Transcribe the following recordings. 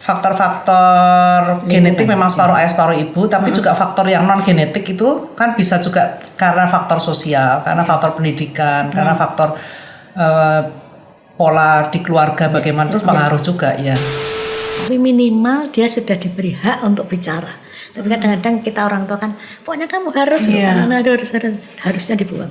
Faktor-faktor genetik memang separuh ayah separuh ibu, tapi juga faktor yang non genetik itu kan bisa juga karena faktor sosial, karena faktor pendidikan, karena faktor pola di keluarga bagaimana itu pengaruh juga ya. Tapi minimal dia sudah diberi hak untuk bicara. Tapi kadang-kadang kita orang tua kan, pokoknya kamu harus, harusnya dibuang.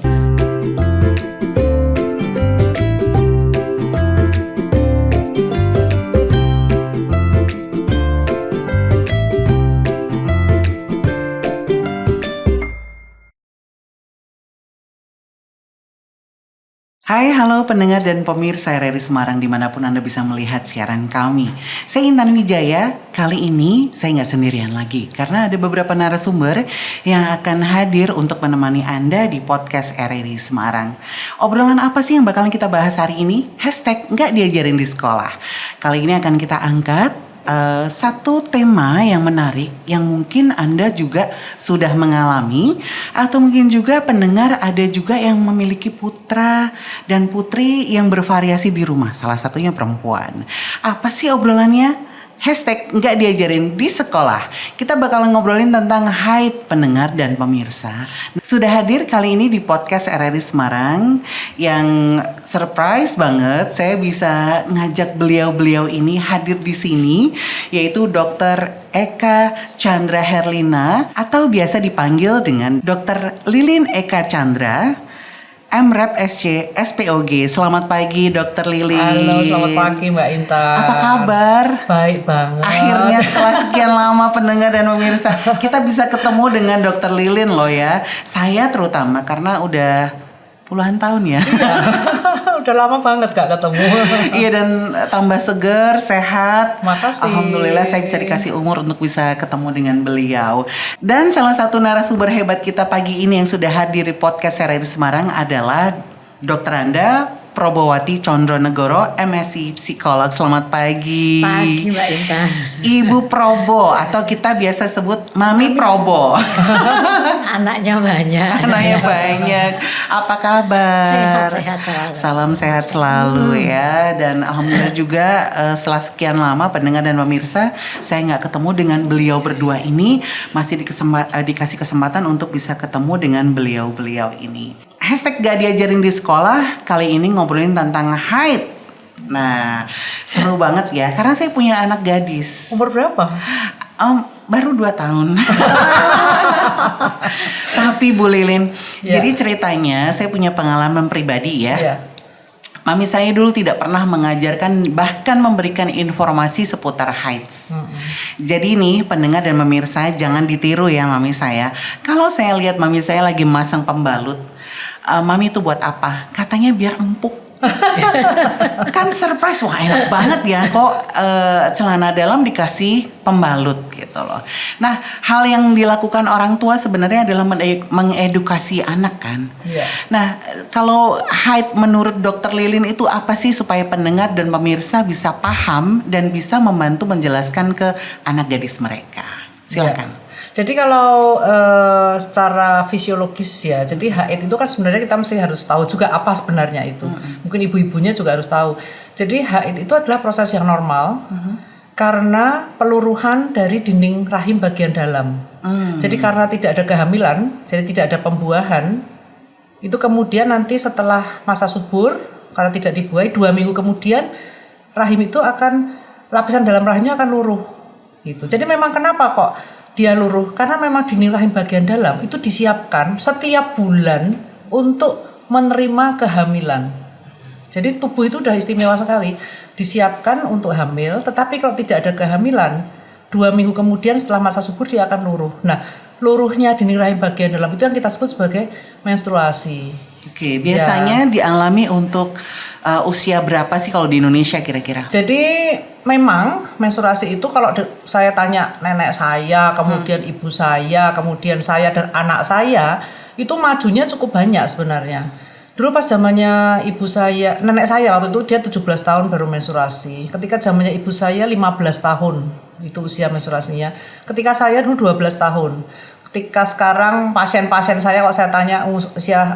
Hai, halo pendengar dan pemirsa RRI Semarang dimanapun Anda bisa melihat siaran kami. Saya Intan Wijaya, kali ini saya nggak sendirian lagi karena ada beberapa narasumber yang akan hadir untuk menemani Anda di podcast RRI Semarang. Obrolan apa sih yang bakalan kita bahas hari ini? Hashtag nggak diajarin di sekolah. Kali ini akan kita angkat satu tema yang menarik yang mungkin Anda juga sudah mengalami atau mungkin juga pendengar ada juga yang memiliki putra dan putri yang bervariasi di rumah, salah satunya perempuan. Apa sih obrolannya? Hashtag nggak diajarin di sekolah. Kita bakalan ngobrolin tentang haid pendengar dan pemirsa. Sudah hadir kali ini di podcast RRI Semarang yang surprise banget. Saya bisa ngajak beliau-beliau ini hadir di sini, yaitu Dr. Eka Chandra Herlina atau biasa dipanggil dengan Dr. Lilin Eka Chandra, MRep SC SPOG. Selamat pagi Dr. Lilin. Halo, selamat pagi Mbak Intan. Apa kabar? Baik banget. Akhirnya setelah sekian lama pendengar dan pemirsa kita bisa ketemu dengan Dr. Lilin loh ya. Saya terutama karena udah puluhan tahun ya. Udah lama banget gak ketemu. Iya, dan tambah seger, sehat. Makasih. Alhamdulillah saya bisa dikasih umur untuk bisa ketemu dengan beliau. Dan salah satu narasumber hebat kita pagi ini yang sudah hadir di podcast RRI Semarang adalah Dr. Anda Probowati Condronegoro, MSc Psikolog. Selamat pagi. Pagi Mbak Intan. Ibu Probo atau kita biasa sebut Mami Probo. Anaknya banyak. Anaknya banyak. Apa kabar? Sehat selalu. Salam sehat selalu ya. Dan alhamdulillah juga setelah sekian lama pendengar dan pemirsa, saya nggak ketemu dengan beliau berdua ini, masih dikasih kesempatan untuk bisa ketemu dengan beliau-beliau ini. Hashtag gak diajarin di sekolah, kali ini ngobrolin tentang haid. Nah, seru banget ya, karena saya punya anak gadis. Umur berapa? Baru 2 tahun. Tapi Bu Lilin, jadi ceritanya saya punya pengalaman pribadi ya. Mami saya dulu tidak pernah mengajarkan, bahkan memberikan informasi seputar haid. Jadi nih pendengar dan pemirsa, jangan ditiru ya mami saya. Kalau saya lihat mami saya lagi masang pembalut, mami itu buat apa? Katanya biar empuk. Kan surprise, wah enak banget ya kok celana dalam dikasih pembalut gitu loh. Nah, hal yang dilakukan orang tua sebenarnya adalah mengedukasi anak kan. Nah, kalau haid menurut Dr. Lilin itu apa sih supaya pendengar dan pemirsa bisa paham dan bisa membantu menjelaskan ke anak gadis mereka? Silakan. Jadi kalau secara fisiologis ya, jadi haid itu kan sebenarnya kita mesti harus tahu juga apa sebenarnya itu. Mungkin ibu-ibunya juga harus tahu. Jadi haid itu adalah proses yang normal karena peluruhan dari dinding rahim bagian dalam. Jadi karena tidak ada kehamilan, jadi tidak ada pembuahan, itu kemudian nanti setelah masa subur, karena tidak dibuahi 2 minggu kemudian, rahim itu akan, lapisan dalam rahimnya akan luruh. Gitu. Jadi memang kenapa kok dia luruh? Karena memang dinding rahim bagian dalam itu disiapkan setiap bulan untuk menerima kehamilan. Jadi tubuh itu udah istimewa sekali, disiapkan untuk hamil. Tetapi kalau tidak ada kehamilan, 2 minggu kemudian setelah masa subur dia akan luruh. Nah, luruhnya dinding rahim bagian dalam itu yang kita sebut sebagai menstruasi. Oke, biasanya dialami untuk usia berapa sih kalau di Indonesia kira-kira? Jadi memang menstruasi itu kalau saya tanya nenek saya, kemudian ibu saya, kemudian saya dan anak saya, itu majunya cukup banyak sebenarnya. Dulu pas zamannya ibu saya, nenek saya waktu itu dia 17 tahun baru menstruasi. Ketika zamannya ibu saya 15 tahun itu usia menstruasinya. Ketika saya dulu 12 tahun. Ketika sekarang pasien-pasien saya kalau saya tanya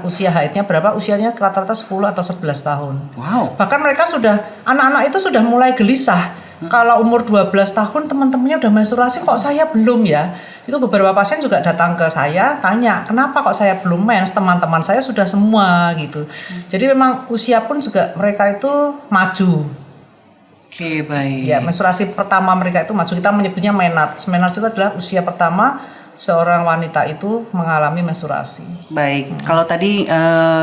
usia haidnya berapa, usianya rata-rata 10 atau 11 tahun. Wow. Bahkan mereka sudah, anak-anak itu sudah mulai gelisah. Kalau umur 12 tahun teman-temannya udah menstruasi kok saya belum ya? Itu beberapa pasien juga datang ke saya tanya, kenapa kok saya belum mens? Teman-teman saya sudah semua gitu. Jadi memang usia pun juga mereka itu maju. Oke, baik. Ya, menstruasi pertama mereka itu maju. Kita menyebutnya menarche. Menarche itu adalah usia pertama seorang wanita itu mengalami menstruasi. Baik, kalau tadi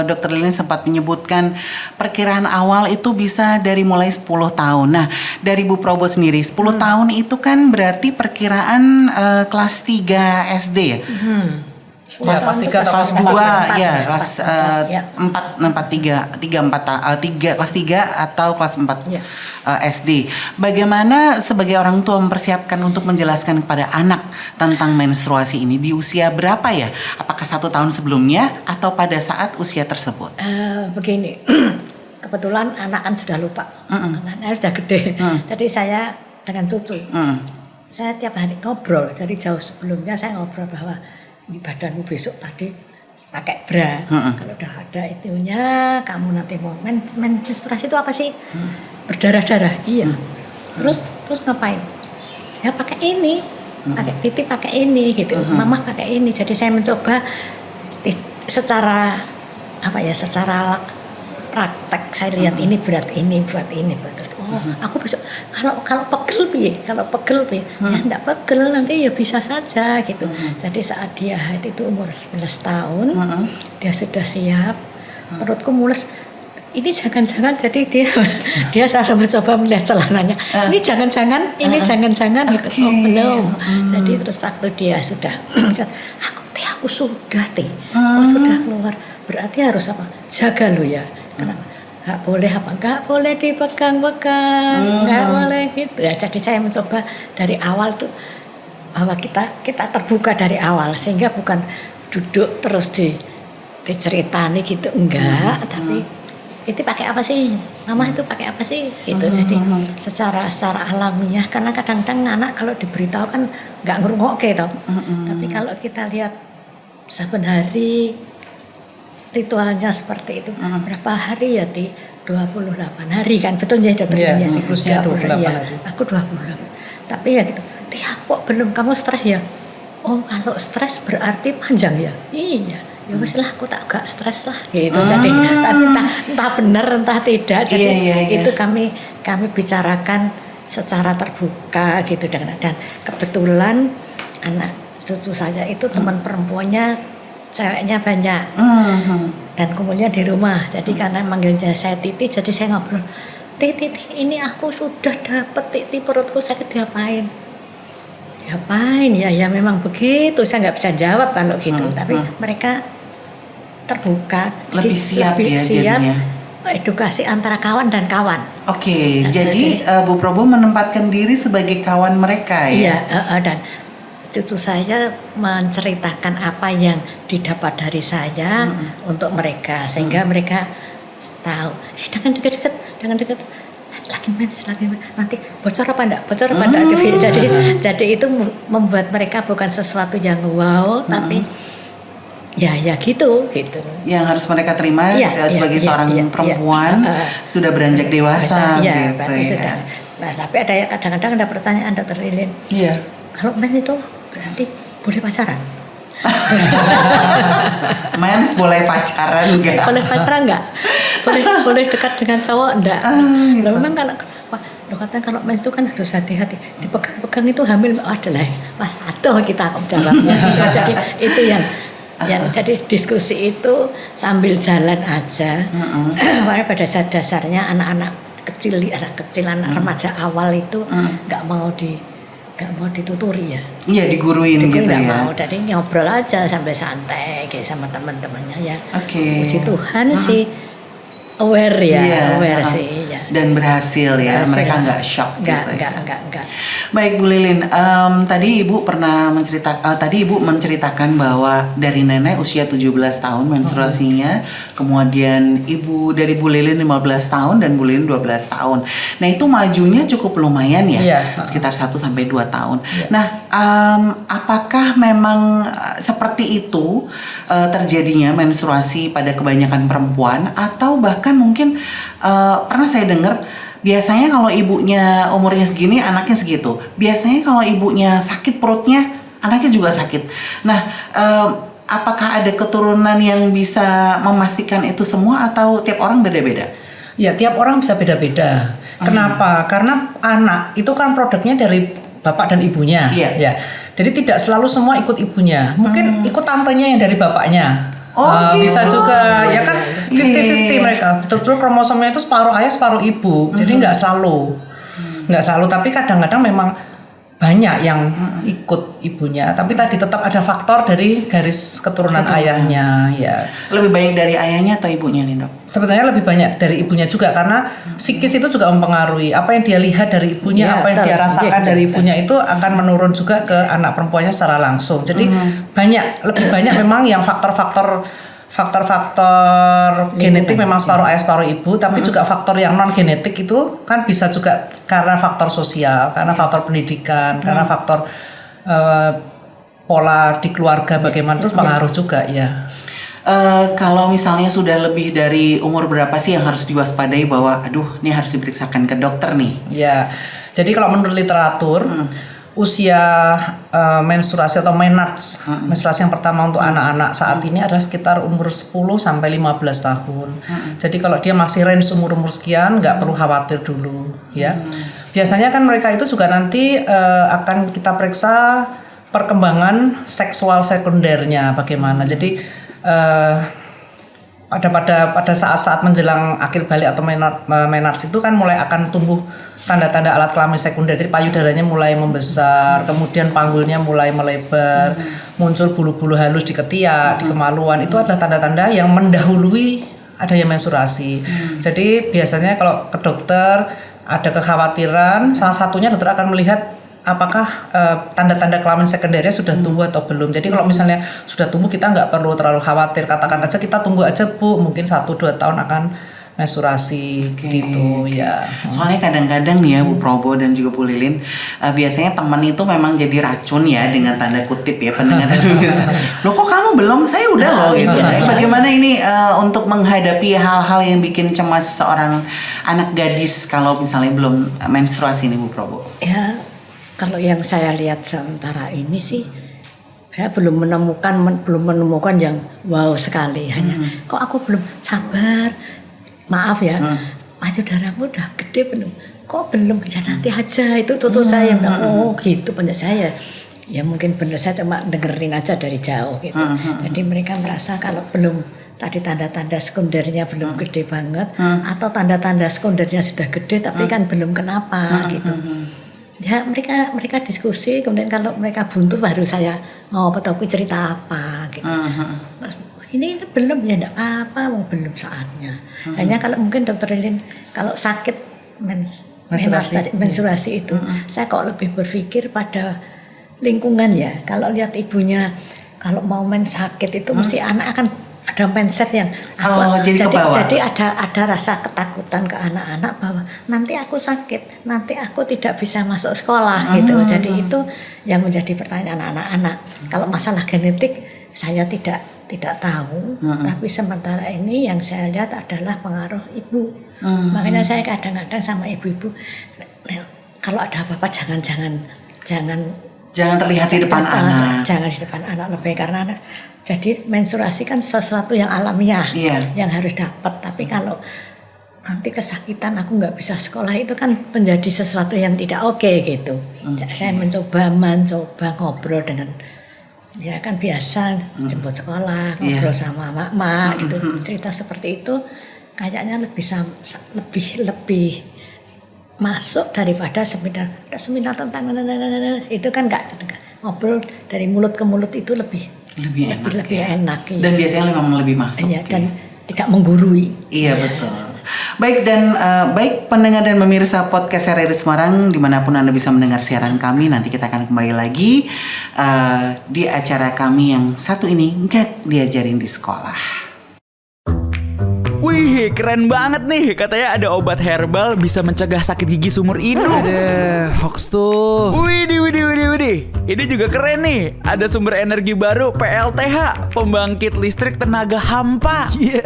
Dokter Lilin sempat menyebutkan perkiraan awal itu bisa dari mulai 10 tahun. Nah, dari Bu Probo sendiri, 10 tahun itu kan berarti perkiraan kelas 3 SD ya? Ya, kelas 3 atau kelas 2 ya, kelas ya. 4 kelas 3 atau kelas 4 Ya. SD. Bagaimana sebagai orang tua mempersiapkan untuk menjelaskan kepada anak tentang menstruasi ini di usia berapa ya? Apakah 1 tahun sebelumnya atau pada saat usia tersebut? Begini, kebetulan anak kan sudah lupa, anaknya sudah gede, jadi saya dengan cucu, saya tiap hari ngobrol. Jadi jauh sebelumnya saya ngobrol bahwa ini badanmu besok tadi pakai bra, kalau udah ada itunya, kamu nanti mau menstruasi itu apa sih? Berdarah-darah, iya. Terus ngapain? Ya pakai ini, pakai titi pakai ini gitu, mama pakai ini. Jadi saya mencoba secara secara praktek saya lihat ini berat ini buat ini buat terus. Oh, aku besok kalau pegel piye? Kalau pegel piye? Ya enggak pegel, nanti ya bisa saja gitu. Jadi saat dia haid itu umur 11 tahun, dia sudah siap, perutku mulus. Ini jangan-jangan, jadi dia selalu mencoba melihat celananya. Ini jangan-jangan gitu. Oh, belum. Jadi terus waktu dia sudah aku sudah sudah keluar. Berarti harus apa? Jaga lo ya. Kenapa? Nggak boleh dipegang-pegang, nggak boleh gitu. Ya, jadi saya mencoba dari awal tuh bahwa kita terbuka dari awal, sehingga bukan duduk terus diceritani gitu, enggak, tapi itu pakai apa sih? Mama itu pakai apa sih? Gitu. Jadi secara alamiah, karena kadang-kadang anak kalau diberitahu kan nggak ngerungok gitu. Tapi kalau kita lihat saben hari ritualnya seperti itu, berapa hari ya 28 hari kan, betul ya Iya, siklusnya 28 hari. Aku 28. Tapi ya gitu, aku kok belum, kamu stres ya? Oh, kalau stres berarti panjang ya? Iya. Ya wis lah, aku tak gak stres lah gitu. Jadi tapi entah benar entah tidak. Jadi itu kami bicarakan secara terbuka gitu, dan kebetulan anak cucu saya itu teman perempuannya ceweknya banyak, dan kumpulnya di rumah. Jadi karena manggilnya saya Titi, jadi saya ngobrol, Titi ini aku sudah dapet Titi, perutku sakit, diapain ya memang begitu. Saya nggak bisa jawab kalau gitu, tapi mereka terbuka, lebih siap jadinya. Edukasi antara kawan dan kawan. Oke, jadi Bu Probo menempatkan diri sebagai kawan mereka ya. Iya, dan cucu saya menceritakan apa yang didapat dari saya untuk mereka, sehingga mereka tahu, jangan dekat, lagi mens, nanti bocor apa enggak. Jadi itu membuat mereka bukan sesuatu yang wow, tapi ya gitu. Yang harus mereka terima sebagai seorang perempuan sudah beranjak dewasa gitu ya. Sudah. Nah, tapi kadang-kadang ada pertanyaan, Dokter Lilin. Iya. Kalau mens itu berarti boleh pacaran? Mens boleh pacaran enggak? Boleh pacaran enggak? Boleh dekat dengan cowok enggak? Gitu. Loh, memang kenapa? Loh, katanya kalau mens itu kan harus hati-hati. Dipegang-pegang itu hamil adalah. Wah, aduh kita jawabnya. Jadi itu yang jadi diskusi itu sambil jalan aja. Karena pada dasarnya anak kecil, anak remaja awal itu nggak mau dituturi ya. Iya, diguruin gitu ya. Mau, jadi ngobrol aja sambil santai kayak sama teman-temannya ya. Oke. Puji Tuhan sih aware sih ya. Dan berhasil ya, mereka nggak shock gitu. Enggak. Baik Bu Lilin, tadi Ibu menceritakan bahwa dari nenek usia 17 tahun menstruasinya, kemudian dari Bu Lilin 15 tahun dan Bu Lilin 12 tahun. Nah, itu majunya cukup lumayan ya, sekitar 1 sampai 2 tahun. Nah, apakah memang seperti itu terjadinya menstruasi pada kebanyakan perempuan, atau bahkan mungkin pernah saya dengar biasanya kalau ibunya umurnya segini, anaknya segitu. Biasanya kalau ibunya sakit perutnya, anaknya juga sakit. Nah, apakah ada keturunan yang bisa memastikan itu semua atau tiap orang beda-beda? Ya, tiap orang bisa beda-beda. Kenapa? Karena anak itu kan produknya dari bapak dan ibunya. Iya. Ya. Jadi tidak selalu semua ikut ibunya. Mungkin ikut tantenya yang dari bapaknya. Gitu. Bisa juga, ya kan 50-50 mereka. Betul-betul kromosomnya itu separuh ayah, separuh ibu. Jadi nggak selalu. Nggak selalu, tapi kadang-kadang memang banyak yang ikut ibunya, tapi tadi tetap ada faktor dari garis keturunan ayahnya, ya. Lebih banyak dari ayahnya atau ibunya nih, Dok? Sebenarnya lebih banyak dari ibunya juga, karena psikis itu juga mempengaruhi apa yang dia lihat dari ibunya, Ya, apa yang dia rasakan dari betul. ibunya itu akan menurun juga ke anak perempuannya secara langsung. Jadi lebih banyak memang yang faktor-faktor genetik memang separuh ayah separuh ibu, tapi juga faktor yang non genetik itu kan bisa juga karena faktor sosial, karena faktor pendidikan, karena faktor pola di keluarga bagaimana itu pengaruh juga, ya. Kalau misalnya sudah lebih dari umur berapa sih yang harus diwaspadai bahwa aduh ini harus diperiksakan ke dokter nih? Ya, jadi kalau menurut literatur usia menstruasi atau menstruasi yang pertama untuk anak-anak saat ini adalah sekitar umur 10 sampai 15 tahun. Jadi kalau dia masih range umur sekian nggak perlu khawatir dulu, ya. Biasanya kan mereka itu juga nanti akan kita periksa perkembangan seksual sekundernya bagaimana. Jadi pada saat-saat menjelang akhir balik atau menarche itu kan mulai akan tumbuh tanda-tanda alat kelamin sekunder. Jadi payudaranya mulai membesar, kemudian panggulnya mulai melebar, muncul bulu-bulu halus di ketiak, di kemaluan. Itu adalah tanda-tanda yang mendahului adanya menstruasi. Jadi biasanya kalau ke dokter ada kekhawatiran, salah satunya dokter akan melihat apakah tanda-tanda kelamin sekundernya sudah tumbuh atau belum. Jadi kalau misalnya sudah tumbuh kita nggak perlu terlalu khawatir, katakan aja kita tunggu aja Bu, mungkin 1-2 tahun akan menstruasi gitu, ya. Soalnya kadang-kadang nih ya Bu Probo dan juga Bu Lilin, biasanya teman itu memang jadi racun ya, dengan tanda kutip ya pendengar dan pemirsa. Loh kok kamu belum? Saya udah loh gitu. Bagaimana ini untuk menghadapi hal-hal yang bikin cemas seorang anak gadis kalau misalnya belum menstruasi nih Bu Probo? Ya, kalau yang saya lihat sementara ini sih, saya belum menemukan yang wow sekali. Hanya kok aku belum sabar, maaf ya, payudaramu udah gede belum? Kok belum? Ya nanti aja, itu cucu saya bilang, oh gitu penjelasan saya. Ya mungkin benar, saya cuma dengerin aja dari jauh gitu. Jadi mereka merasa kalau belum tadi tanda-tanda sekundernya belum gede banget, atau tanda-tanda sekundernya sudah gede tapi kan belum kenapa gitu. Ya mereka diskusi, kemudian kalau mereka buntu baru saya aku cerita apa gitu. Ini belum, ya enggak apa-apa, belum saatnya. Hanya kalau mungkin Dokter Lilin kalau sakit menstruasi itu, saya kok lebih berpikir pada lingkungan ya. Kalau lihat ibunya kalau mau sakit itu mesti anak akan ada mindset yang jadi ada rasa ketakutan ke anak-anak bahwa nanti aku sakit, nanti aku tidak bisa masuk sekolah gitu. Jadi itu yang menjadi pertanyaan anak-anak. Kalau masalah genetik saya tidak tahu, tapi sementara ini yang saya lihat adalah pengaruh ibu. Makanya saya kadang-kadang sama ibu-ibu, kalau ada apa-apa jangan terlihat di depan anak. Jangan di depan anak lebih, karena jadi menstruasi kan sesuatu yang alamiah, yang harus dapat. Tapi kalau nanti kesakitan aku nggak bisa sekolah, itu kan menjadi sesuatu yang tidak oke gitu. Saya mencoba ngobrol dengan, ya kan biasa jemput sekolah, ngobrol sama mak gitu, cerita seperti itu kayaknya lebih masuk daripada seminar tentang itu kan nggak ngobrol dari mulut ke mulut itu lebih enak. Dan biasanya memang lebih masuk. Iya, dan tidak menggurui. Iya betul. Baik baik pendengar dan pemirsa podcast RRI Semarang dimanapun Anda bisa mendengar siaran kami, nanti kita akan kembali lagi di acara kami yang satu ini nggak diajarin di sekolah. Wih, keren banget nih. Katanya ada obat herbal bisa mencegah sakit gigi seumur hidup. Ada hoax tuh. Widih. ini juga keren nih. Ada sumber energi baru PLTH, pembangkit listrik tenaga hampa. Iya,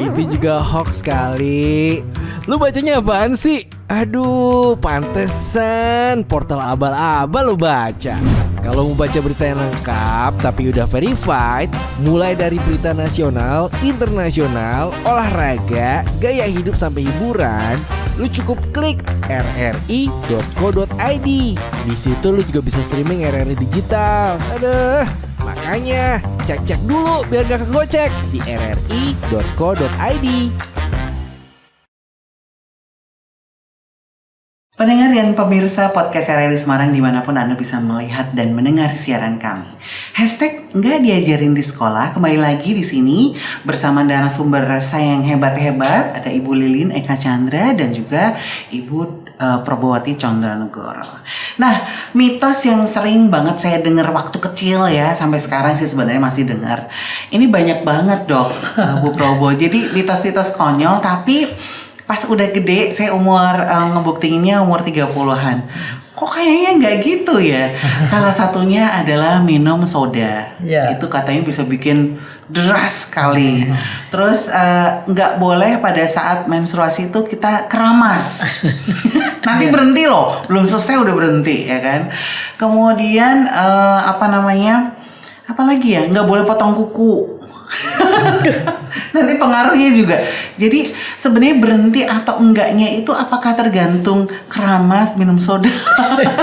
itu juga hoax kali. Lu bacanya apaan sih? Aduh, pantesan portal abal-abal lu baca. Kalau mau baca berita yang lengkap tapi udah verified, mulai dari berita nasional, internasional, olahraga, gaya hidup sampai hiburan, lu cukup klik rri.co.id. Di situ lu juga bisa streaming RRI digital. Aduh, makanya cek-cek dulu biar gak kegocek di rri.co.id. Pendengar dan pemirsa podcast RRI Semarang dimanapun Anda bisa melihat dan mendengar siaran kami. Hashtag nggak diajarin di sekolah kembali lagi di sini bersama narasumber saya yang hebat-hebat. Ada Ibu Lilin Eka Chandra dan juga Ibu Probowati Condronegoro. Nah, mitos yang sering banget saya dengar waktu kecil ya, sampai sekarang sih sebenarnya masih dengar. Ini banyak banget dok, Bu Probo. Jadi mitos-mitos konyol tapi pas udah gede, saya ngebuktiinnya umur 30-an. Kok kayaknya nggak gitu ya? Salah satunya adalah minum soda. Itu katanya bisa bikin deras sekali. Terus nggak boleh pada saat menstruasi itu kita keramas. Nanti berhenti loh, belum selesai udah berhenti ya kan. Kemudian apalagi ya, nggak boleh potong kuku. Nanti pengaruhnya juga. Jadi sebenarnya berhenti atau enggaknya itu apakah tergantung keramas, minum soda,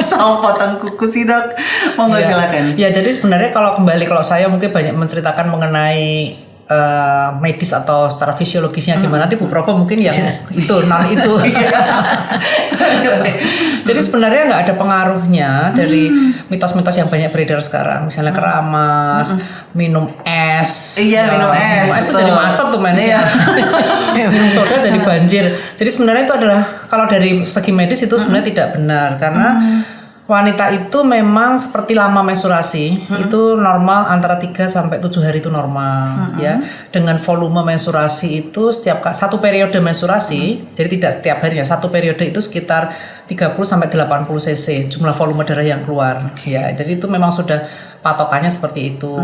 sama potong kuku sih dok? Monggo silakan. Ya jadi sebenarnya kalau saya mungkin banyak menceritakan mengenai medis atau secara fisiologisnya gimana. Nanti Bu Probo mungkin yang itu. Jadi sebenarnya nggak ada pengaruhnya dari mitos-mitos yang banyak beredar sekarang. Misalnya keramas, minum es. Iya, minum es. Minum es itu jadi macet tuh mensnya. Minum soda jadi banjir. Jadi sebenarnya itu adalah, kalau dari segi medis itu sebenarnya tidak benar. Karena wanita itu memang seperti lama menstruasi, itu normal antara 3 sampai 7 hari itu normal ya. Dengan volume menstruasi itu satu periode menstruasi, jadi tidak setiap harinya, satu periode itu sekitar 30 sampai 80 cc jumlah volume darah yang keluar ya. Jadi itu memang sudah patokannya seperti itu.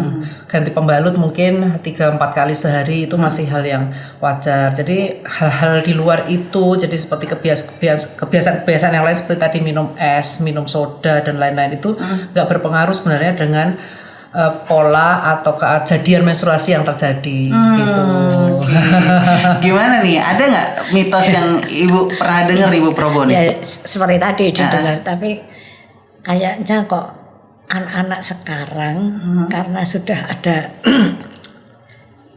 Ganti pembalut mungkin 3-4 kali sehari itu masih hal yang wajar. Jadi hal-hal di luar itu, jadi seperti kebiasaan yang lain seperti tadi minum es, minum soda dan lain-lain itu nggak berpengaruh sebenarnya dengan pola atau kejadian menstruasi yang terjadi gitu. Gimana nih? Ada nggak mitos yang Ibu pernah dengar Ibu Probo nih? Ya seperti tadi didengar, tapi kayaknya kok anak-anak sekarang karena sudah ada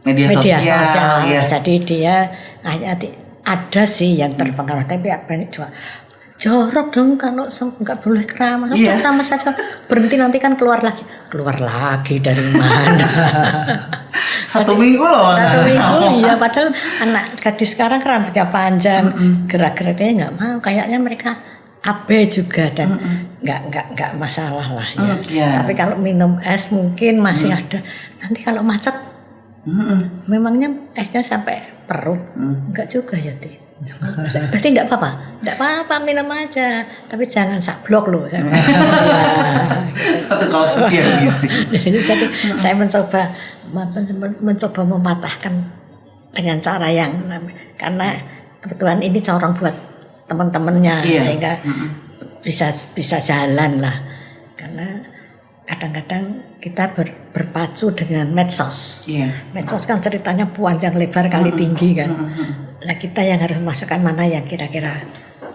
media sosial ya. Jadi dia ada sih yang terpengaruh, tapi banyak juga jorok dong kalau nggak boleh keramas. Sudah keramas saja berhenti, nanti kan keluar lagi dari mana? Satu minggu loh. Iya, padahal anak gadis sekarang rambutnya panjang, gerak-geraknya nggak mau, kayaknya mereka AB juga dan nggak masalah lah ya. Tapi kalau minum es mungkin masih ada. Nanti kalau macet, memangnya esnya sampai perut? Enggak juga ya Ti. Berarti enggak apa-apa menminum aja. Tapi jangan sablok loh. Satu kalau gizi. Jadi saya mencoba mematahkan dengan cara yang, karena kebetulan ini corong buat teman-temannya sehingga bisa jalan lah. Karena kadang-kadang kita berpacu dengan medsos. Medsos kan ceritanya panjang lebar kali tinggi kan. Nah kita yang harus masukkan mana yang kira-kira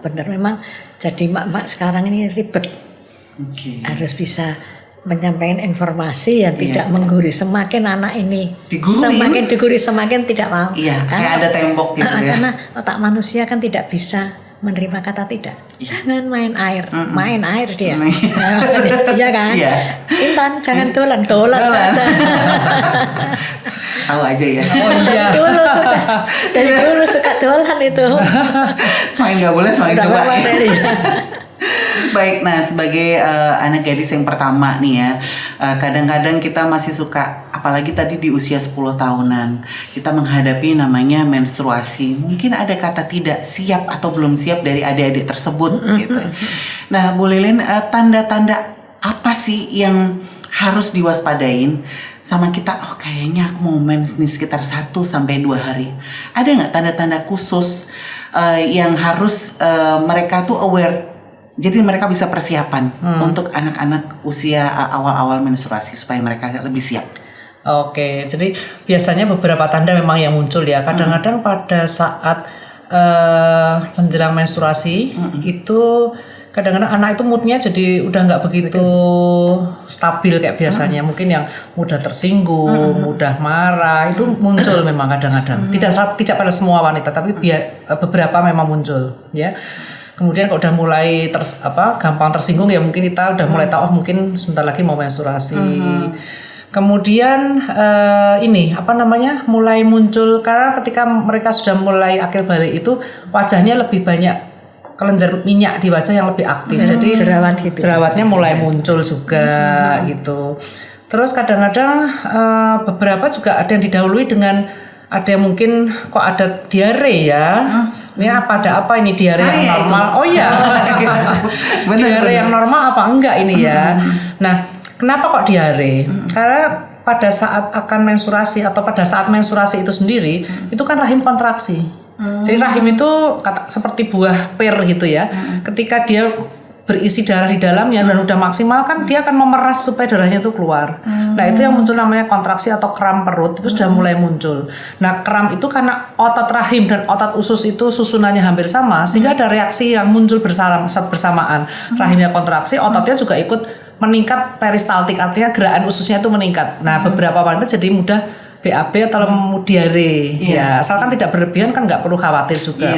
benar. Memang jadi mak-mak sekarang ini ribet. Harus bisa menyampaikan informasi yang tidak menggurui. Semakin anak ini semakin digurui, semakin tidak mau. Kayak ada tembok gitu ya. Karena otak manusia kan tidak bisa menerima kata tidak. Jangan main air, main air dia. Iya kan? Intan jangan dolan saja. Tahu aja ya. Dari dulu suka dolan itu. Semakin nggak boleh semakin coba. Baik, nah sebagai anak gadis yang pertama nih ya, kadang-kadang kita masih suka, apalagi tadi di usia 10 tahunan, kita menghadapi namanya menstruasi. Mungkin ada kata tidak siap atau belum siap dari adik-adik tersebut gitu. Nah Bu Lilin, tanda-tanda apa sih yang harus diwaspadain sama kita? Oh kayaknya aku mau mens nih sekitar 1-2 hari. Ada nggak tanda-tanda khusus yang harus mereka tuh aware? Jadi mereka bisa persiapan untuk anak-anak usia awal-awal menstruasi supaya mereka lebih siap. Oke, jadi biasanya beberapa tanda memang yang muncul ya. Kadang-kadang pada saat menjelang menstruasi itu kadang-kadang anak itu moodnya jadi udah nggak begitu stabil kayak biasanya. Mungkin yang mudah tersinggung, mudah marah itu muncul memang kadang-kadang. Tidak pada semua wanita, tapi beberapa memang muncul ya. Kemudian kalau udah mulai gampang tersinggung ya mungkin kita udah mulai tahu mungkin sebentar lagi mau menstruasi. Kemudian mulai muncul karena ketika mereka sudah mulai akil balik itu wajahnya lebih banyak kelenjar minyak di wajah yang lebih aktif, jadi jerawatnya mulai muncul juga gitu. Terus kadang-kadang beberapa juga ada yang didahului dengan ada yang mungkin kok ada diare ya, ini ada apa ini diare yang normal? Oh iya, diare yang normal apa enggak ini ya? Nah, kenapa kok diare? Karena pada saat akan menstruasi atau pada saat menstruasi itu sendiri itu kan rahim kontraksi. Jadi rahim itu seperti buah pir gitu ya. Ketika dia berisi darah di dalamnya dan udah maksimal kan dia akan memeras supaya darahnya itu keluar. Nah itu yang muncul namanya kontraksi atau kram perut itu sudah mulai muncul. Nah kram itu karena otot rahim dan otot usus itu susunannya hampir sama sehingga ada reaksi yang muncul bersamaan. Rahimnya kontraksi, ototnya juga ikut meningkat peristaltik, artinya gerakan ususnya itu meningkat. Nah beberapa wanita jadi mudah BAB atau diare ya, asalkan tidak berlebihan kan nggak perlu khawatir juga.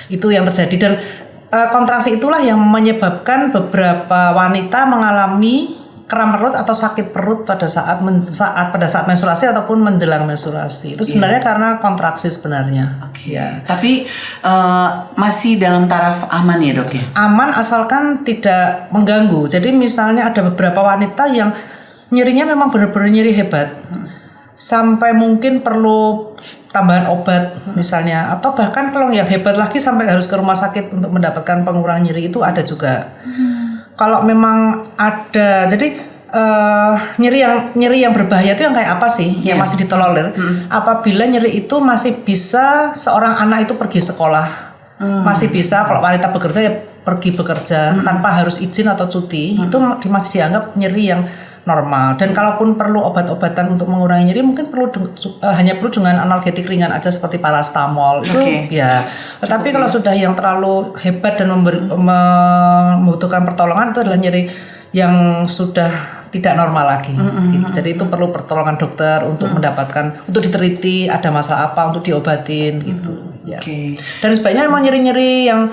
Itu yang terjadi dan kontraksi itulah yang menyebabkan beberapa wanita mengalami kram perut atau sakit perut pada saat menstruasi ataupun menjelang menstruasi. Itu sebenarnya karena kontraksi sebenarnya. Ya. Tapi masih dalam taraf aman ya dok ya? Aman asalkan tidak mengganggu. Jadi misalnya ada beberapa wanita yang nyerinya memang benar-benar nyeri hebat. Sampai mungkin perlu tambahan obat misalnya, atau bahkan kalau yang hebat lagi sampai harus ke rumah sakit untuk mendapatkan pengurang nyeri itu ada juga. Kalau memang ada, jadi nyeri yang berbahaya itu yang kayak apa sih? Yang masih ditolerir. Apabila nyeri itu masih bisa seorang anak itu pergi sekolah, masih bisa kalau wanita bekerja ya pergi bekerja tanpa harus izin atau cuti, itu masih dianggap nyeri yang normal. Dan kalaupun perlu obat-obatan untuk mengurangi nyeri mungkin hanya perlu dengan analgetik ringan aja seperti paracetamol itu ya. Tetapi kalau sudah yang terlalu hebat dan membutuhkan pertolongan itu adalah nyeri yang sudah tidak normal lagi. Gitu. Jadi itu perlu pertolongan dokter untuk mendapatkan, untuk diteliti ada masalah apa untuk diobatin gitu. Ya. Dan sebaiknya memang nyeri-nyeri yang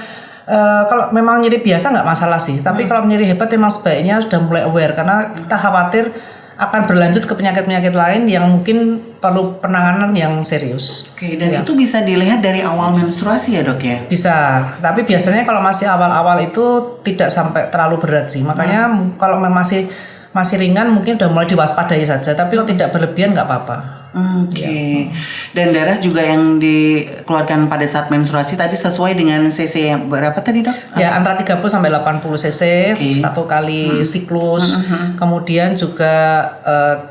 kalau memang nyeri biasa nggak masalah sih, tapi kalau nyeri hebat memang sebaiknya sudah mulai aware karena kita khawatir akan berlanjut ke penyakit-penyakit lain yang mungkin perlu penanganan yang serius. Dan itu bisa dilihat dari awal menstruasi ya dok ya? Bisa, tapi biasanya kalau masih awal-awal itu tidak sampai terlalu berat sih, makanya kalau masih ringan mungkin udah mulai diwaspadai saja, tapi kalau tidak berlebihan nggak apa-apa. Dan darah juga yang dikeluarkan pada saat menstruasi tadi sesuai dengan cc yang berapa tadi dok? Ya antara 30 sampai 80 cc satu kali siklus. Kemudian juga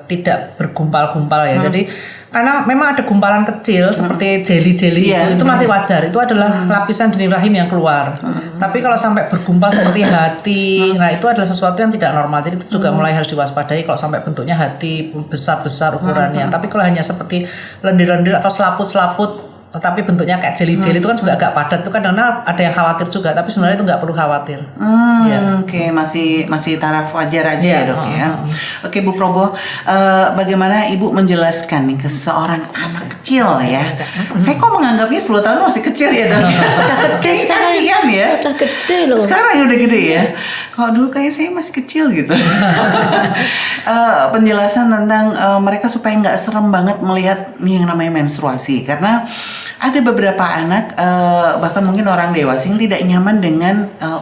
tidak bergumpal-gumpal ya. Jadi karena memang ada gumpalan kecil seperti jeli-jeli itu masih wajar. Itu adalah lapisan dinding rahim yang keluar. Tapi kalau sampai bergumpal seperti hati, nah itu adalah sesuatu yang tidak normal. Jadi itu juga mulai harus diwaspadai kalau sampai bentuknya hati besar-besar ukurannya. Tapi kalau hanya seperti lendir-lendir atau selaput-selaput tetapi bentuknya kayak jeli-jeli itu kan juga agak padat, itu kan ada yang khawatir juga, tapi sebenarnya itu nggak perlu khawatir. Masih taraf wajar aja ya dok ya. Bu Probo, bagaimana ibu menjelaskan nih ke seorang anak kecil ya? Saya kok menganggapnya 10 tahun masih kecil ya dok? Udah gede sekarang ya. Sudah gede loh. Sekarang ya udah gede ya. Kalau dulu kayak saya masih kecil gitu. Penjelasan tentang mereka supaya nggak serem banget melihat nih yang namanya menstruasi, karena ada beberapa anak bahkan mungkin orang dewasa yang tidak nyaman dengan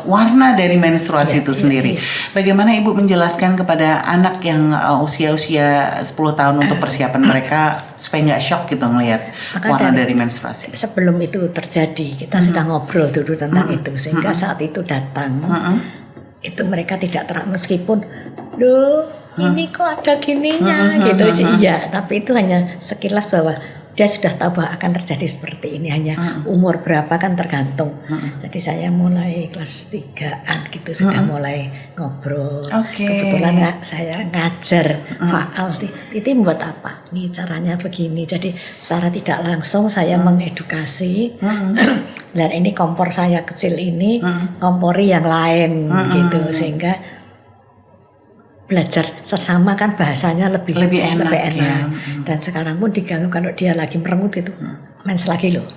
warna dari menstruasi itu sendiri. Bagaimana ibu menjelaskan kepada anak yang usia-usia 10 tahun untuk persiapan mereka supaya nggak shock gitu ngelihat warna dari menstruasi? Sebelum itu terjadi kita sudah ngobrol dulu tentang itu sehingga saat itu datang itu mereka tidak terang meskipun loh ini kok ada gininya gitu sih. Iya, tapi itu hanya sekilas bahwa dia sudah tahu bahwa akan terjadi seperti ini, hanya umur berapa kan tergantung. Jadi saya mulai kelas 3-an gitu sudah mulai ngobrol. Kebetulan saya ngajar faal, Titi buat apa? Ini caranya begini. Jadi secara tidak langsung saya mengedukasi. Dan ini kompor saya kecil ini kompori yang lain gitu, sehingga belajar sesama kan bahasanya lebih enak. Ya. Dan sekarang pun diganggu kalau dia lagi merengut itu mens lagi loh.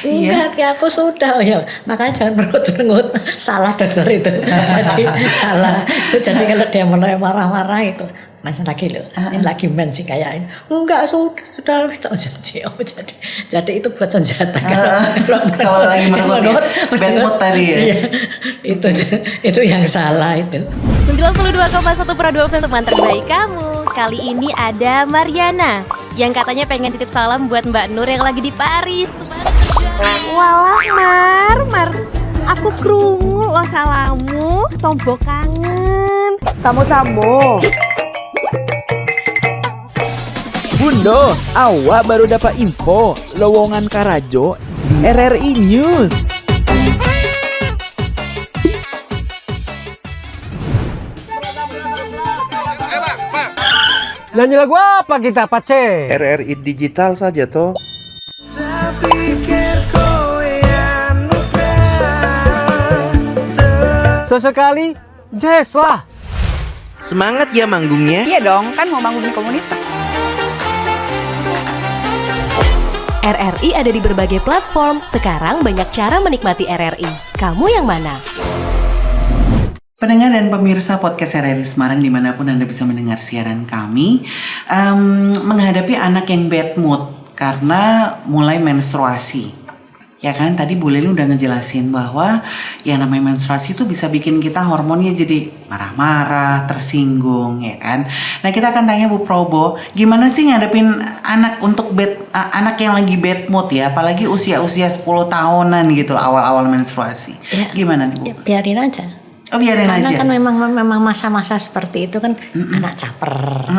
Enggak, aku sudah. Oh ya, makanya jangan merengut. Salah dokter itu. Jadi salah. Jadi kalau dia mulai marah-marah itu mens lagi loh. Ini lagi mens sih kayak ini. Enggak, sudah. Jadi itu buat senjata. Kalau lagi merengut bad mood tadi ya. Iya, itu yang salah itu. 92,1 Pro 2 teman terbaik kamu. Kali ini ada Mariana yang katanya pengen titip salam buat Mbak Nur yang lagi di Paris. Walah Mar, aku krungu lo salamu, tombo kangen. Sambo. Bundo, awak baru dapat info lowongan Karajo RRI News. Nyanyi lagu apa kita, Pace? RRI digital saja toh. Sesekali, jazz lah. Semangat ya manggungnya. Iya dong, kan mau bangun komunitas. RRI ada di berbagai platform. Sekarang banyak cara menikmati RRI. Kamu yang mana? Pendengar dan pemirsa podcast RRI Semarang dimanapun Anda bisa mendengar siaran kami, menghadapi anak yang bad mood karena mulai menstruasi. Ya kan, tadi Bu Leli udah ngejelasin bahwa yang namanya menstruasi itu bisa bikin kita hormonnya jadi marah-marah, tersinggung, ya kan. Nah, kita akan tanya Bu Probo, gimana sih ngadepin anak untuk anak yang lagi bad mood ya, apalagi usia-usia 10 tahunan gitu, awal-awal menstruasi. Ya, gimana nih Bu? Ya, biarin aja. Oh, biarin Karena aja. kan memang masa-masa seperti itu kan anak caper,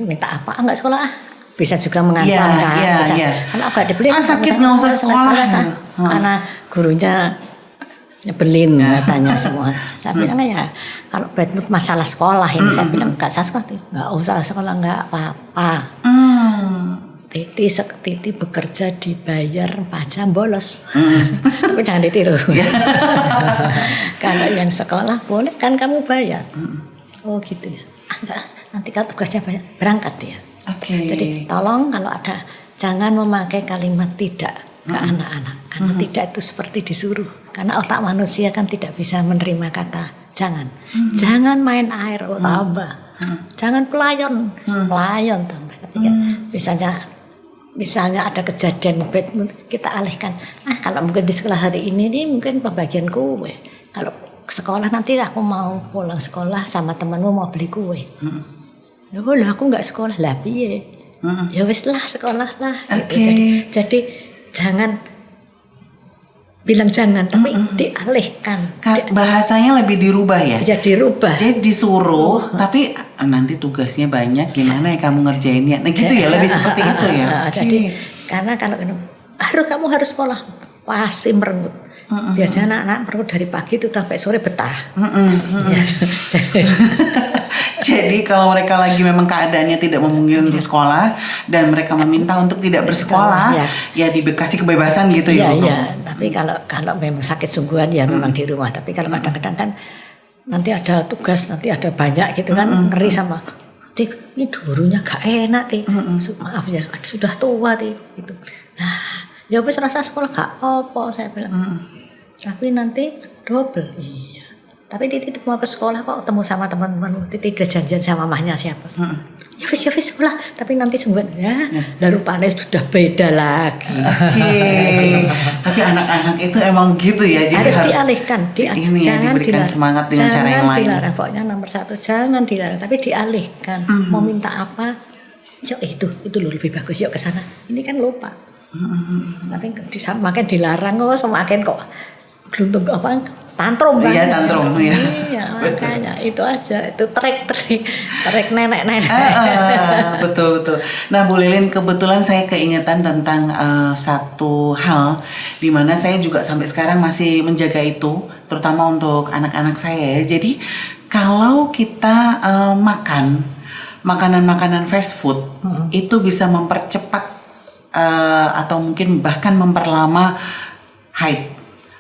minta apa? Enggak sekolah ah. Bisa juga mengancam kan, karena aku ada beli sakit nggak usah sekolah karena gurunya nyebelin katanya semua. Saya bilang ya kalau bad mood masalah sekolah ini saya bilang nggak usah sekolah nggak apa-apa. Titi bekerja dibayar pajak bolos, tapi jangan ditiru. Kalau yang sekolah boleh kan kamu bayar. Oh gitu ya. Nanti kalau tugasnya banyak berangkat ya. Jadi tolong kalau ada jangan memakai kalimat tidak ke anak-anak karena tidak itu seperti disuruh, karena otak manusia kan tidak bisa menerima kata jangan. Jangan main air tambah. Jangan pelayon tambah. Tapi kan misalnya ada kejadian bad mood kita alihkan. Kalau mungkin di sekolah hari ini nih mungkin pembagian kue. Kalau sekolah nanti aku mau pulang sekolah sama temanmu mau beli kue. Loh aku nggak sekolah lah piye? Ya wis lah sekolah lah gitu. Jadi jangan bilang jangan tapi dialihkan. Bahasanya lebih dirubah ya? Ya dirubah. Jadi disuruh tapi nanti tugasnya banyak gimana ya kamu ngerjainnya. Nah gitu ya lebih seperti itu ya. Jadi karena kalau kamu harus sekolah pasti merengut. Biasanya anak-anak merengut dari pagi itu sampai sore betah. Jadi kalau mereka lagi memang keadaannya tidak memungkinkan untuk sekolah dan mereka meminta untuk tidak bersekolah, ya dikasih kebebasan gitu ya. Iya. Tapi kalau memang sakit sungguhan ya memang di rumah. Tapi kalau kadang-kadang kan nanti ada tugas, nanti ada banyak gitu kan ngeri sama. Tik, ini gurunya gak enak Tik. Maaf ya, sudah tua Tik. Gitu. Nah, ya wis rasa sekolah gak apa saya bilang. Tapi nanti double. Iya. Tapi Titi mau ke sekolah kok ketemu sama teman-teman. Titi udah janjian sama mamahnya siapa? Ya wis sekolah. Tapi nanti sungguhan ya. Dan rupanya sudah beda lagi. Tapi anak-anak itu emang gitu ya. Jadi harus dialihkan. Jangan diberikan semangat dengan cara yang lain. Dilarang. Pokoknya nomor 1 jangan dilarang. Tapi dialihkan. Mau minta apa? Yuk itu loh lebih bagus. Yuk ke sana. Ini kan lupa. Tapi semakin dilarang semakin kok geluntung apa tantrum kan. Iya, tantrum ya. Iya, makanya itu aja, itu trik nenek-nenek. Betul. Nah, Bu Lilin, kebetulan saya keingetan tentang satu hal di mana saya juga sampai sekarang masih menjaga itu, terutama untuk anak-anak saya. Jadi kalau kita makan makanan-makanan fast food itu bisa mempercepat atau mungkin bahkan memperlama haid.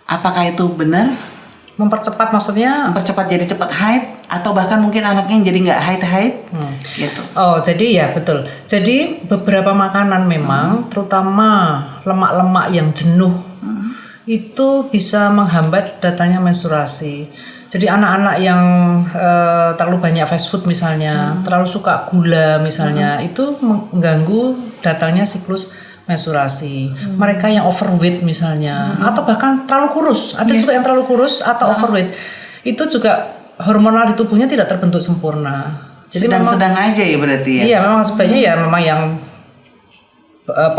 Apakah itu benar? Mempercepat maksudnya? Mempercepat jadi cepat haid atau bahkan mungkin anaknya jadi nggak haid gitu. Oh, jadi ya betul. Jadi beberapa makanan memang terutama lemak-lemak yang jenuh itu bisa menghambat datangnya menstruasi. Jadi anak-anak yang terlalu banyak fast food misalnya, terlalu suka gula misalnya, itu mengganggu datangnya siklus menstruasi. Mereka yang overweight misalnya, atau bahkan terlalu kurus. Ada juga yang terlalu kurus atau overweight. Itu juga hormonal di tubuhnya tidak terbentuk sempurna. Jadi sedang aja ya berarti ya. Iya, memang sebaiknya ya memang yang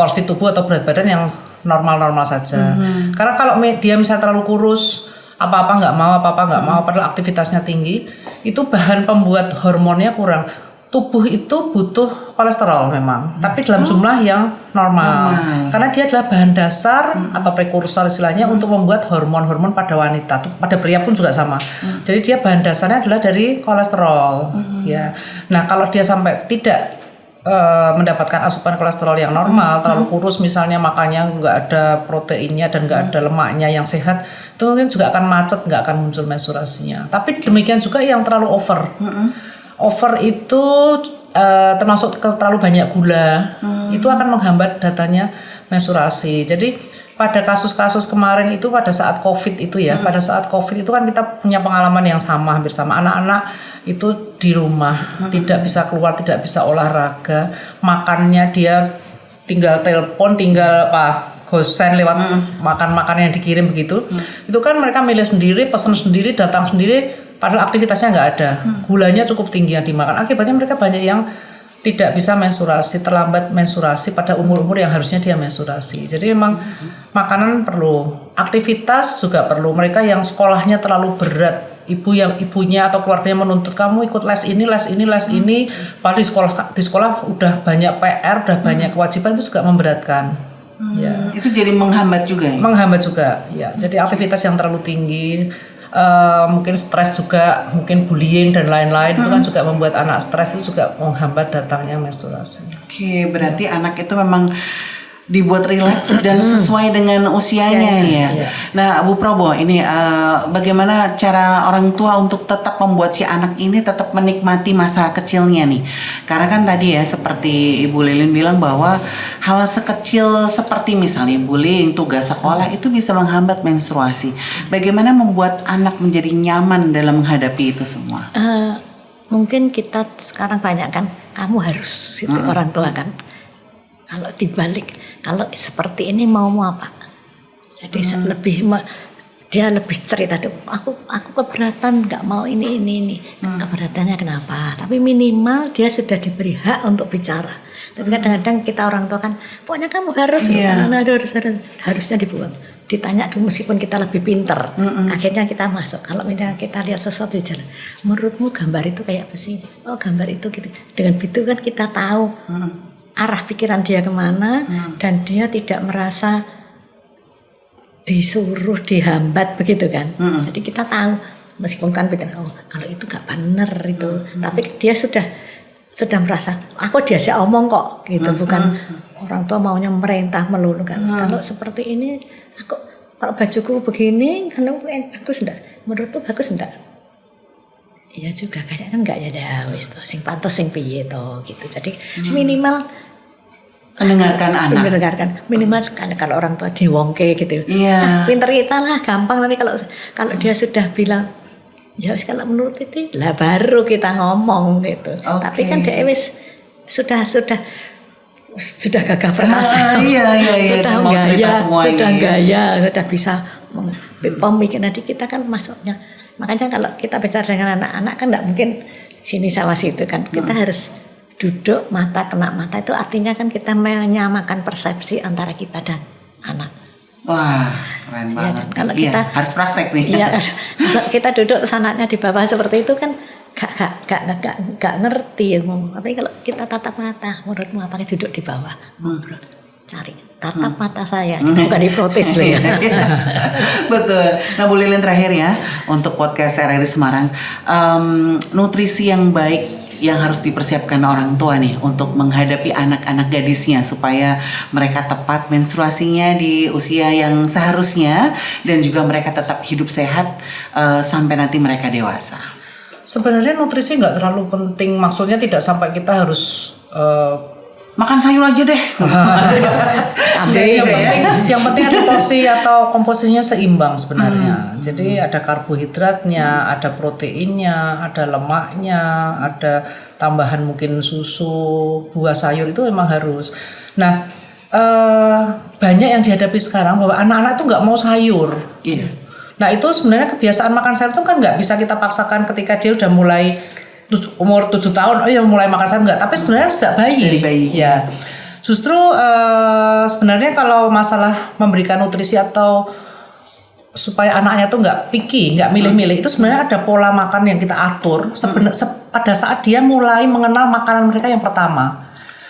porsi tubuh atau berat badan yang normal-normal saja. Karena kalau dia misalnya terlalu kurus, apa-apa nggak mau, padahal aktivitasnya tinggi, itu bahan pembuat hormonnya kurang. Tubuh itu butuh kolesterol memang, tapi dalam jumlah yang normal. Karena dia adalah bahan dasar atau prekursor istilahnya untuk membuat hormon-hormon pada wanita. Pada pria pun juga sama. Jadi dia bahan dasarnya adalah dari kolesterol. Ya. Nah, kalau dia sampai tidak mendapatkan asupan kolesterol yang normal, terlalu kurus misalnya, makannya nggak ada proteinnya dan nggak ada lemaknya yang sehat, itu mungkin juga akan macet, nggak akan muncul menstruasinya. Tapi demikian juga yang terlalu over. Over itu termasuk terlalu banyak gula, itu akan menghambat datanya menstruasi. Jadi pada kasus-kasus kemarin itu pada saat COVID itu ya, pada saat COVID itu kan kita punya pengalaman yang sama, hampir sama. Anak-anak itu di rumah, tidak bisa keluar, tidak bisa olahraga, makannya dia tinggal telepon, tinggal gosen lewat makan-makan yang dikirim begitu. Itu kan mereka milih sendiri, pesan sendiri, datang sendiri. Padahal aktivitasnya nggak ada, gulanya cukup tinggi yang dimakan. Akibatnya mereka banyak yang tidak bisa menstruasi, terlambat menstruasi pada umur-umur yang harusnya dia menstruasi. Jadi memang makanan perlu, aktivitas juga perlu. Mereka yang sekolahnya terlalu berat, ibunya atau keluarganya menuntut kamu ikut les ini, padahal di sekolah udah banyak PR, udah banyak kewajiban, itu juga memberatkan. Ya. Itu jadi menghambat juga ya? Menghambat juga, ya. Jadi aktivitas yang terlalu tinggi. Mungkin stres juga, mungkin bullying dan lain-lain itu kan juga membuat anak stres, itu juga menghambat datangnya menstruasi. Oke, berarti anak itu memang dibuat rileks dan sesuai dengan usianya ya. Iya. Nah, Bu Probo, ini bagaimana cara orang tua untuk tetap membuat si anak ini tetap menikmati masa kecilnya nih? Karena kan tadi ya seperti Ibu Lilin bilang bahwa hal sekecil seperti misalnya bullying, tugas sekolah itu bisa menghambat menstruasi. Bagaimana membuat anak menjadi nyaman dalam menghadapi itu semua? Mungkin kita sekarang banyak kan, kamu harus itu orang tua kan. Kalau dibalik, kalau seperti ini mau apa? Jadi dia lebih cerita, aku keberatan, nggak mau ini. Keberatannya kenapa? Tapi minimal dia sudah diberi hak untuk bicara. Tapi kadang-kadang kita orang tua kan, pokoknya kamu harus, harusnya dibuang. Ditanya dulu meskipun kita lebih pinter, akhirnya kita masuk. Kalau misalnya kita lihat sesuatu di jalan, menurutmu gambar itu kayak apa sih? Oh, gambar itu gitu. Dengan begitu kan kita tahu arah pikiran dia kemana, dan dia tidak merasa disuruh, dihambat begitu kan. Jadi kita tahu, meskipun kan pikiran, oh kalau itu gak benar itu, tapi dia sudah merasa, aku diajak omong kok gitu, bukan orang tua maunya merintah melulu kan. Kalau seperti ini, kalau bajuku begini, kalau bagus enggak? Menurutku bagus enggak? Iya juga, kayaknya enggak ya, wis to, sing pantes sing piye to gitu. Jadi minimal mendengarkan minimal kan, kalau orang tua diwongke gitu. Nah, pinter kita lah, gampang nanti kalau dia sudah bilang ya wis, kalau menurut itu lah baru kita ngomong gitu. Tapi kan dia wis sudah gagah perkasa, sudah gaya, sudah bisa pemikir. Nanti kita kan masuknya, makanya kalau kita bicara dengan anak-anak kan nggak mungkin sini sama situ kan, kita harus duduk mata kena mata, itu artinya kan kita menyamakan persepsi antara kita dan anak. Wah, keren Ya, banget. kalau Iya, kita- harus praktek nih. Iya, kalau kita duduk sanaknya di bawah seperti itu kan gak ngerti ya ngomong. Tapi kalau kita tatap mata, menurutmu apa duduk di bawah ngobrol, cari tatap mata saya, bukan diprotes loh ya. Betul. Nah, Bu Lilin terakhir ya untuk podcast RRI Semarang, nutrisi yang baik yang harus dipersiapkan orang tua nih untuk menghadapi anak-anak gadisnya supaya mereka tepat menstruasinya di usia yang seharusnya dan juga mereka tetap hidup sehat sampai nanti mereka dewasa. Sebenarnya nutrisi nggak terlalu penting, maksudnya tidak sampai kita harus Makan sayur aja deh. yang penting ada porsi atau komposisinya seimbang sebenarnya. Jadi ada karbohidratnya, ada proteinnya, ada lemaknya, ada tambahan mungkin susu, buah sayur itu memang harus. Nah, banyak yang dihadapi sekarang bahwa anak-anak itu nggak mau sayur. Iya. Nah itu sebenarnya kebiasaan makan sayur itu kan nggak bisa kita paksakan ketika dia udah mulai umur 7 tahun, oh ya mulai makan sayur enggak. Tapi sebenarnya sejak bayi. Dari bayi. Ya. Justru sebenarnya kalau masalah memberikan nutrisi atau supaya anaknya tuh nggak picky, nggak milih-milih, itu sebenarnya ada pola makan yang kita atur pada saat dia mulai mengenal makanan mereka yang pertama.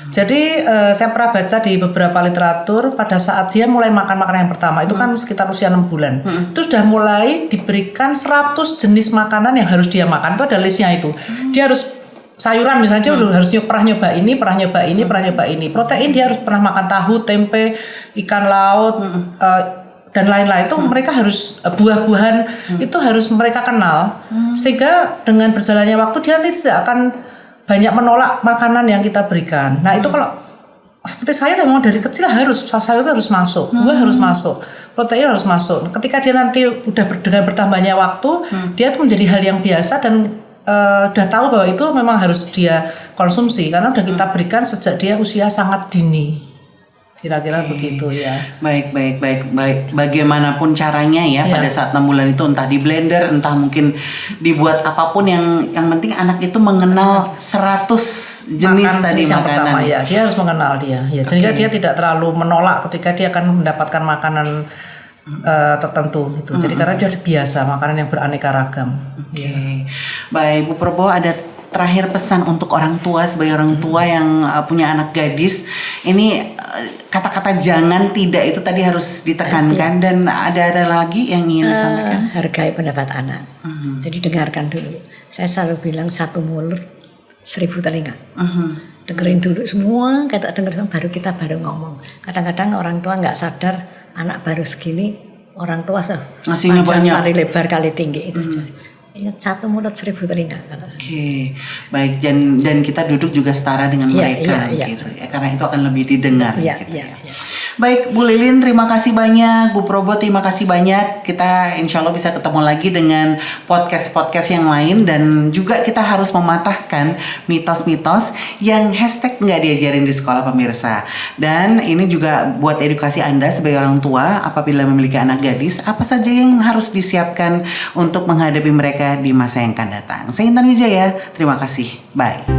Jadi saya pernah baca di beberapa literatur pada saat dia mulai makan makanan yang pertama itu kan sekitar usia 6 bulan. Itu sudah mulai diberikan 100 jenis makanan yang harus dia makan. Itu ada listnya itu. Dia harus sayuran misalnya dia harus pernah nyoba ini. Protein dia harus pernah makan tahu, tempe, ikan laut dan lain-lain. Itu mereka harus buah-buahan itu harus mereka kenal. Sehingga dengan berjalannya waktu dia nanti tidak akan banyak menolak makanan yang kita berikan. Nah itu kalau seperti saya memang dari kecil harus sayur harus masuk, buah harus masuk, protein harus masuk. Ketika dia nanti udah dengan bertambahnya waktu, dia itu menjadi hal yang biasa dan udah tahu bahwa itu memang harus dia konsumsi karena udah kita berikan sejak dia usia sangat dini. Kira-kira begitu ya. Baik. Bagaimanapun caranya ya, pada saat 6 bulan itu entah di blender, entah mungkin dibuat apapun yang penting anak itu mengenal 100 jenis tadi yang makanan. pertama ya, dia harus mengenal dia. Ya, sehingga dia tidak terlalu menolak ketika dia akan mendapatkan makanan tertentu itu. Jadi karena dia biasa makanan yang beraneka ragam. Baik, Bu Probo, ada terakhir pesan untuk orang tua sebagai orang tua yang punya anak gadis. Ini kata-kata jangan tidak itu tadi harus ditekankan dan ada lagi yang ingin disampaikan. Hargai pendapat anak. Jadi dengarkan dulu. Saya selalu bilang 1 mulut 1000 telinga. Dengerin dulu semua, kata dengerin baru kita baru ngomong. Kadang-kadang orang tua nggak sadar anak baru segini, orang tua ngasihnya banyak, kali lebar kali tinggi itu. Ingat 1 mulut 1000 telinga. Oke, baik, dan kita duduk juga setara dengan mereka gitu ya, karena itu akan lebih didengar gitu ya. Baik, Bu Lilin, terima kasih banyak. Bu Probo, terima kasih banyak. Kita insya Allah bisa ketemu lagi dengan podcast-podcast yang lain dan juga kita harus mematahkan mitos-mitos yang hashtag nggak diajarin di sekolah pemirsa. Dan ini juga buat edukasi Anda sebagai orang tua apabila memiliki anak gadis, apa saja yang harus disiapkan untuk menghadapi mereka di masa yang akan datang. Saya Intan Wijaya, terima kasih. Bye.